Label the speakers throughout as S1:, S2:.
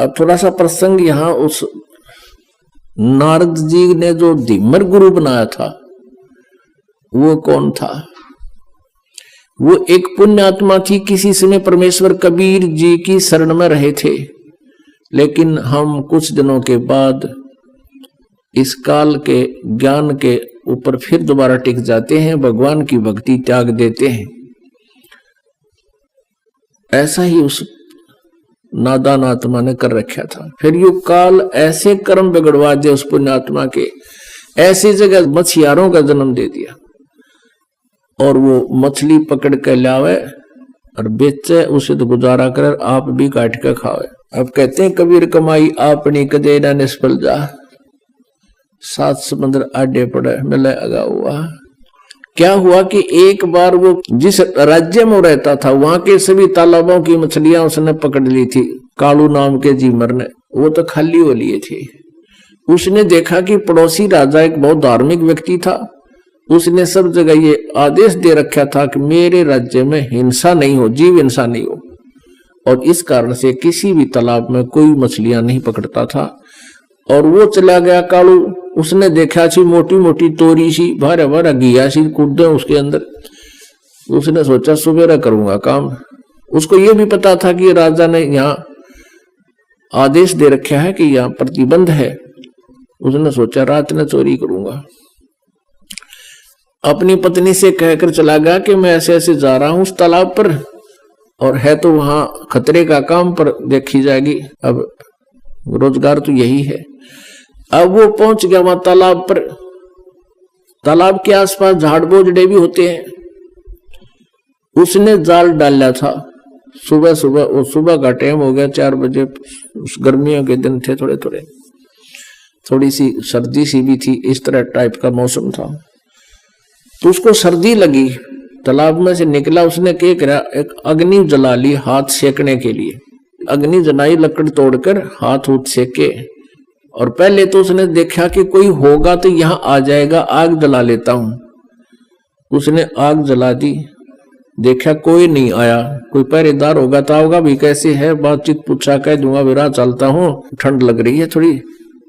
S1: अब थोड़ा सा प्रसंग यहाँ, उस नारद जी ने जो धीमर गुरु बनाया था वो कौन था? वो एक पुण्य आत्मा थी। किसी समय परमेश्वर कबीर जी की शरण में रहे थे, लेकिन हम कुछ दिनों के बाद इस काल के ज्ञान के ऊपर फिर दोबारा टिक जाते हैं, भगवान की भक्ति त्याग देते हैं। ऐसा ही उस नादान आत्मा ने कर रखा था। फिर यो काल ऐसे कर्म बिगड़वा दिए उस पुण्यात्मा के, ऐसी जगह मछियारों का जन्म दे दिया, और वो मछली पकड़ के लावे और बेचे, उसे तो गुजारा कर, आप भी काट के खावे। अब कहते हैं कबीर कमाई आपनी कदे ना निष्फल जा, 7 समुद्र आडे पड़े मिले अगा हुआ। क्या हुआ कि एक बार वो जिस राज्य में रहता था वहां के सभी तालाबों की मछलियां उसने पकड़ ली थी। कालू नाम के जीमर ने, वो तो खाली हो लिए थे। उसने देखा कि पड़ोसी राजा एक बहुत धार्मिक व्यक्ति था। उसने सब जगह ये आदेश दे रखा था कि मेरे राज्य में हिंसा नहीं हो, जीव हिंसा नहीं हो, और इस कारण से किसी भी तालाब में कोई मछलियां नहीं पकड़ता था। और वो चला गया कालू, उसने देखा सी मोटी मोटी तोरी सी भारा भारा घिया सी कूदे उसके अंदर। उसने सोचा सुबेरा करूंगा काम। उसको ये भी पता था कि राजा ने यहाँ आदेश दे रखा है कि यहाँ प्रतिबंध है। उसने सोचा रात में चोरी करूंगा। अपनी पत्नी से कहकर चला गया कि मैं ऐसे ऐसे जा रहा हूं उस तालाब पर, और है तो वहां खतरे का काम, पर देखी जाएगी, अब रोजगार तो यही है। अब वो पहुंच गया वहां तालाब पर। तालाब के आसपास झाड़ बोझड़े भी होते हैं। उसने जाल डाला था सुबह सुबह, वो सुबह का टाइम हो गया 4 बजे, गर्मियों के दिन थे, थोड़े थोड़े, थोड़ी सी सर्दी सी भी थी, इस तरह टाइप का मौसम था। तो उसको सर्दी लगी, तालाब में से निकला। उसने क्या करा, एक अग्नि जला ली हाथ सेकने के लिए। अग्नि जलाई, लकड़ तोड़कर हाथ उठ सेके। और पहले तो उसने देखा कि कोई होगा तो यहां आ जाएगा, आग जला लेता हूं। उसने आग जला दी, देखा कोई नहीं आया। कोई पहरेदार होगा तो होगा भी, कैसे है, बातचीत पूछा, कह दूंगा विरा चलता हूं, ठंड लग रही है थोड़ी,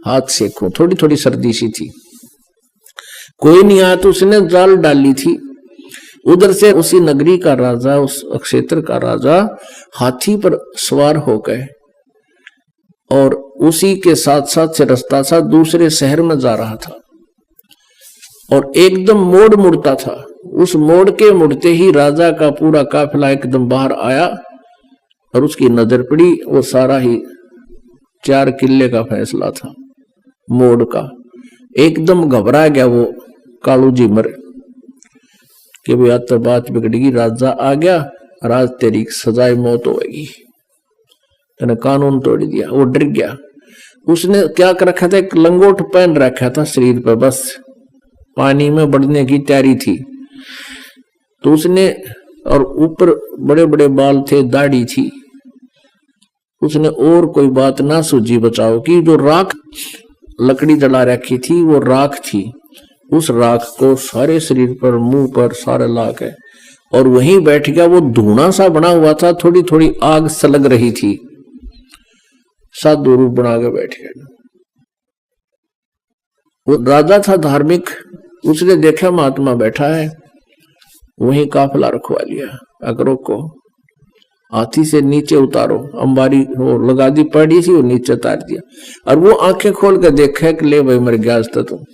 S1: हाथ सेकूं, थोड़ी थोड़ी सर्दी सी थी। कोई नहीं आया तो उसने जाल डाली थी। उधर से उसी नगरी का राजा, उस क्षेत्र का राजा हाथी पर सवार हो गए, और उसी के साथ साथ से रास्ता सा दूसरे शहर में जा रहा था, और एकदम मोड़ मुड़ता था। उस मोड़ के मुड़ते ही राजा का पूरा काफिला एकदम बाहर आया, और उसकी नजर पड़ी, वो सारा ही 4 किले का फैसला था मोड़ का। एकदम घबरा गया वो कालू जी मर कि भाई आज तो बात बिगड़ेगी, राजा आ गया, राज तेरी सजाए मौत होगी, तेने कानून तोड़ दिया। वो डर गया। उसने क्या कर रखा था, एक लंगोट पहन रखा था शरीर पर, बस पानी में बढ़ने की तैयारी थी। तो उसने, और ऊपर बड़े बड़े बाल थे, दाढ़ी थी। उसने और कोई बात ना सूझी बचाओ कि जो राख लकड़ी जला रखी थी वो राख थी। उस राख को सारे शरीर पर, मुंह पर सारे ला के, और वहीं बैठ गया। वो धुआं सा बना हुआ था, थोड़ी थोड़ी आग सलग रही थी। साधु रूप बना के बैठ गया। वो राजा था धार्मिक। उसने देखा महात्मा बैठा है, वहीं काफिला रखवा लिया। अकरों को हाथी से नीचे उतारो, अंबारी वो लगा दी पड़ी सी, वो नीचे उतार दिया। और वो आंखें खोल कर देखा कि ले भाई मर गया आज तो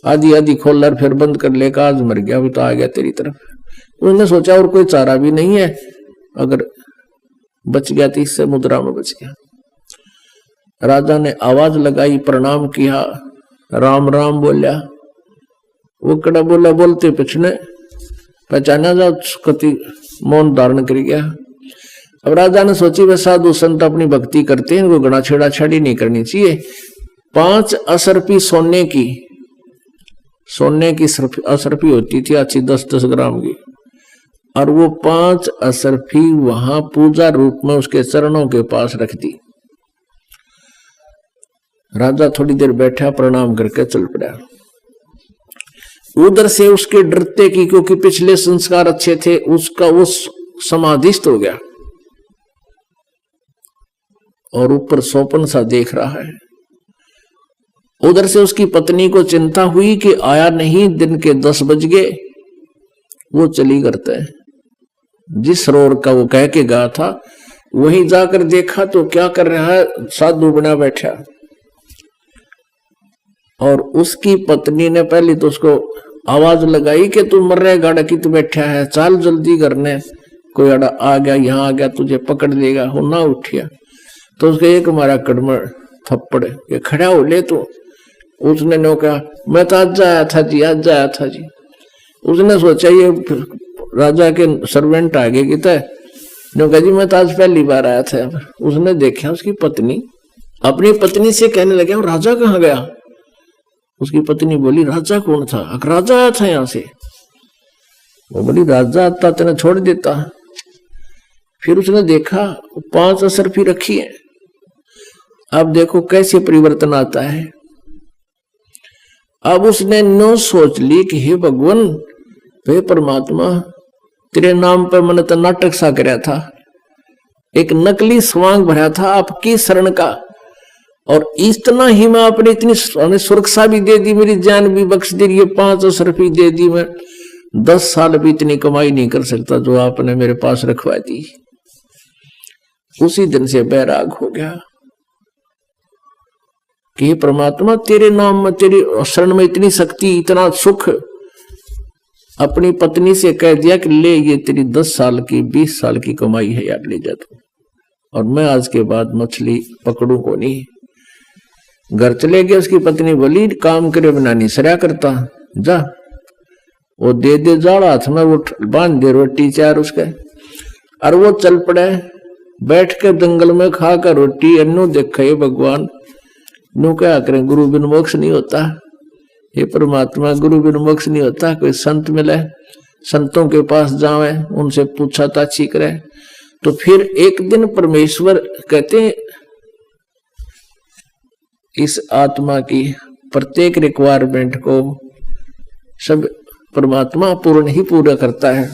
S1: आधी आधी खोल कर फिर बंद कर लेकर आज मर गया, वो तो आ गया तेरी तरफ। उसने सोचा और कोई चारा भी नहीं है, अगर बच गया तो इससे मुद्रा में बच गया। राजा ने आवाज लगाई, प्रणाम किया, राम राम बोलिया। वो कड़ा बोला, बोलते पिछने पहचाना जा, कति मौन धारण कर गया। अब राजा ने सोची वे साधु संत अपनी भक्ति करते हैं, इनको गणा छेड़ा छाड़ी नहीं करनी चाहिए। 5 असरफी सोने की असरफी होती थी अच्छी 10-10 ग्राम की, और वो 5 असरफी वहां पूजा रूप में उसके चरणों के पास रख दी। राजा थोड़ी देर बैठा, प्रणाम करके चल पड़ा। उधर से उसके डरते की, क्योंकि पिछले संस्कार अच्छे थे, उसका वो समाधिस्थ हो गया। और ऊपर सोपन सा देख रहा है। उधर से उसकी पत्नी को चिंता हुई कि आया नहीं, दिन के 10 बज गए। वो चली करते हैं, जिस सरोवर का वो कह के गया था वहीं जाकर देखा तो क्या कर रहा है, साधु बना बैठा। और उसकी पत्नी ने पहले तो उसको आवाज लगाई कि तू मर रहे गाड़ा की, तू बैठा है, चल जल्दी करने, कोई अड़ा आ गया, यहाँ आ गया, तुझे पकड़ लेगा। वो ना उठिया तो उसके एक मारा कड़मड़ थप्पड़, ये खड़ा हो ले तू। उसने नो कहा मैं तो आज आया था जी, आज आया था जी। उसने सोचा ये राजा के सर्वेंट आ गए कि नो कहा जी मैं तो आज पहली बार आया था। उसने देखा उसकी पत्नी अपनी पत्नी से कहने लगे राजा कहाँ गया। उसकी पत्नी बोली राजा कौन था? राजा आया था यहां से। वो बोली राजा आता तेने छोड़ देता। फिर उसने देखा 5 असरफी रखी है। अब देखो कैसे परिवर्तन आता है। अब उसने नो सोच ली कि हे भगवान, हे परमात्मा, तेरे नाम पर मैंने तो नाटक सा कराया था, एक नकली स्वांग भरा था आपकी शरण का, और इतना ही मैं अपनी इतनी सुरक्षा भी दे दी, मेरी जान भी बख्श दी, ये 5 असरफी दे दी, मैं 10 साल भी इतनी कमाई नहीं कर सकता जो आपने मेरे पास रखवा दी। उसी दिन से बैराग हो गया कि परमात्मा तेरे नाम में, तेरी शरण में इतनी शक्ति, इतना सुख। अपनी पत्नी से कह दिया कि ले ये तेरी 10 साल की 20 साल की कमाई है यार, ले जा तू, और मैं आज के बाद मछली पकड़ू को नहीं। घर चले गए। उसकी पत्नी बोली काम करे बिना नहीं सरा करता, जा वो दे दे जाड़ा हाथ में, वो बांध दे रोटी चार उसके, और वो चल पड़े। बैठ के जंगल में खा कर रोटी, अन्नू देखे भगवान नु क्या करें, गुरु बिन मोक्ष नहीं होता। हे परमात्मा, गुरु बिन मोक्ष नहीं होता। कोई संत मिले, संतों के पास जावे, उनसे पूछा ताछी करे। तो फिर एक दिन परमेश्वर कहते इस आत्मा की प्रत्येक रिक्वायरमेंट को सब परमात्मा पूर्ण ही पूरा करता है,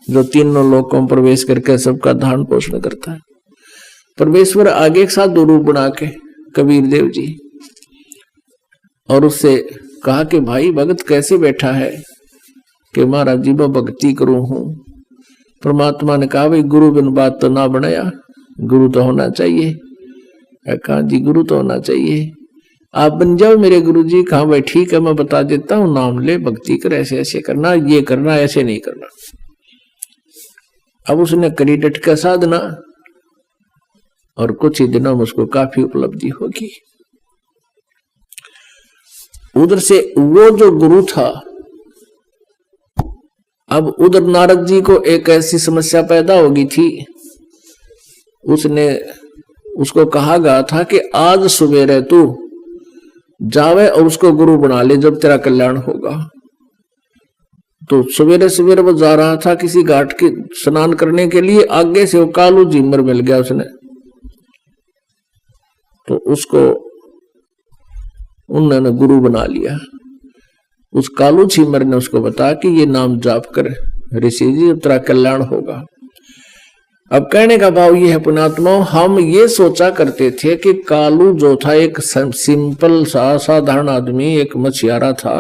S1: जो तीनों लोकों में प्रवेश करके सबका धारण पोषण करता है। परमेश्वर आगे एक साधु रूप बना के कबीर देव जी, और उससे कहा कि भाई भगत कैसे बैठा है, कि महाराज जी मैं भक्ति करूं हूं। परमात्मा ने कहा भाई गुरु बिन बात तो ना बनाया, गुरु तो होना चाहिए। कहा जी गुरु तो होना चाहिए, आप बन जाओ मेरे गुरु जी। कहा भाई ठीक है, मैं बता देता हूँ, नाम ले, भक्ति कर, ऐसे ऐसे करना, ये करना, ऐसे नहीं करना। अब उसने करी डट का साधना, और कुछ ही दिनों में उसको काफी उपलब्धि होगी। उधर से वो जो गुरु था, अब उधर नारद जी को एक ऐसी समस्या पैदा होगी थी। उसको कहा गया था कि आज सवेरे तू जावे और उसको गुरु बना ले, जब तेरा कल्याण होगा। तो सवेरे सवेरे वो जा रहा था किसी घाट के स्नान करने के लिए, आगे से वो कालू झीमर मिल गया उसने। तो उसको उन्होंने गुरु बना लिया। उस कालू झीमर ने उसको बताया कि ये नाम जाप कर ऋषि जी, तेरा कल्याण होगा। अब कहने का भाव ये है पुणात्मा, हम ये सोचा करते थे कि कालू जो था एक सिंपल सा साधारण आदमी, एक मछियारा था,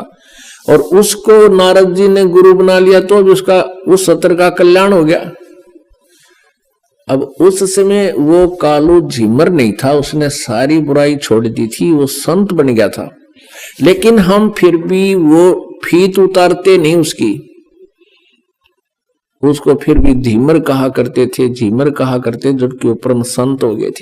S1: और उसको नारद जी ने गुरु बना लिया तो उसका उस सत्र का कल्याण हो गया। अब उस समय वो कालू झीमर नहीं था, उसने सारी बुराई छोड़ दी थी, वो संत बन गया था। लेकिन हम फिर भी वो फीत उतारते नहीं उसकी, उसको फिर भी धीमर कहा करते थे, झीमर कहा करते, जबकि ऊपर संत हो गए थे।